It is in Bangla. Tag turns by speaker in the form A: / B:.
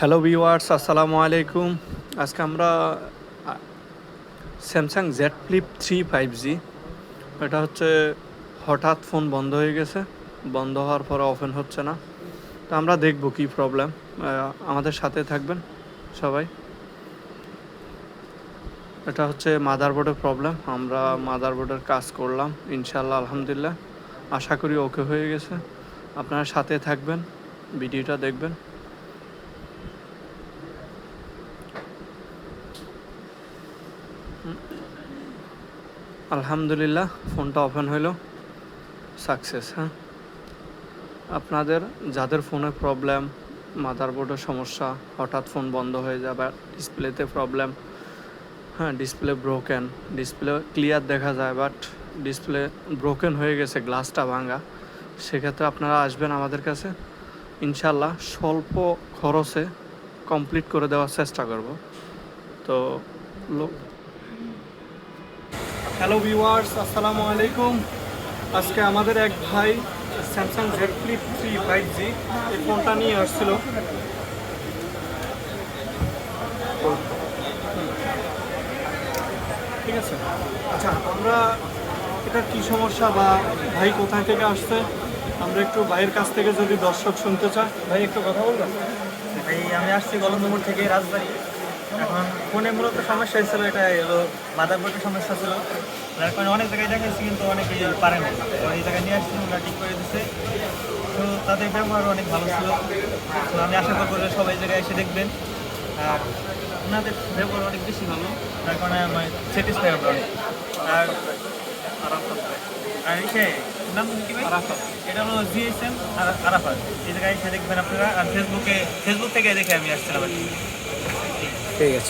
A: হ্যালো ভিউয়ার্স, আসসালামু আলাইকুম। আজকে আমরা স্যামসাং জেড ফ্লিপ 3 5G, এটা হচ্ছে হঠাৎ ফোন বন্ধ হয়ে গেছে। বন্ধ হওয়ার পরে ওপেন হচ্ছে না। তো আমরা দেখব কি প্রবলেম। আমাদের সাথে থাকবেন সবাই। এটা হচ্ছে মাদারবোর্ডের প্রবলেম। আমরা মাদারবোর্ডের কাজ করলাম, ইনশাআল্লাহ আলহামদুলিল্লাহ আশা করি ওকে হয়ে গেছে। আপনারা সাথে থাকবেন, ভিডিওটা দেখবেন। আলহামদুলিল্লাহ ফোনটা ওপেন হইল, সাকসেস। হ্যাঁ, আপনাদের যাদের ফোনে প্রবলেম, মাদারবোর্ডের সমস্যা, হঠাৎ ফোন বন্ধ হয়ে যায় বা ডিসপ্লেতে প্রবলেম, হ্যাঁ ডিসপ্লে ব্রোকেন, ডিসপ্লে ক্লিয়ার দেখা যায় বাট ডিসপ্লে ব্রোকেন হয়ে গেছে, গ্লাসটা ভাঙা, সেক্ষেত্রে আপনারা আসবেন আমাদের কাছে। ইনশাল্লাহ স্বল্প খরচে কমপ্লিট করে দেওয়ার চেষ্টা করব। তো হ্যালো ভিউয়ার্স, আসসালামু আলাইকুম। আজকে আমাদের এক ভাই স্যামসাং জেড ফ্লিপ 3 5G এই ফোনটা নিয়ে আসছিল। ঠিক আছে, আচ্ছা আমরা এটা কী সমস্যা বা ভাই কোথায় থেকে আসছে আমরা একটু ভাইয়ের কাছ থেকে যদি দর্শক শুনতে চায়, ভাই একটু কথা বলবেন।
B: ভাই আমি আসছি গলন্দমোড় থেকে রাজবাড়ি। এখন ফোনে মূলত সমস্যা হয়েছিল, এটা হলো মাদারবোর্ডের সমস্যা ছিল, যার কারণে অনেক জায়গায় দেখাচ্ছি কিন্তু অনেকেই পারে না। তো এই জায়গায় নিয়ে আসছি, ওরা ঠিক করে দিচ্ছে। তো তাদের ব্যবহার অনেক ভালো ছিল। তো আমি আশা করবো যে সবাই জায়গায় এসে দেখবেন। আর ওনাদের ব্যবহার অনেক বেশি ভালো, যার কারণে আমি স্যাটিসফাই হবে অনেক। আর আর এসে নাম কি ভাই? আরাফাত। এটা হলো জিএসএম আর আরাফাত। এই জায়গায় এসে দেখবেন আপনারা। আর ফেসবুক থেকে দেখে আমি আসছিলাম আর কি।
A: ঠিক আছে।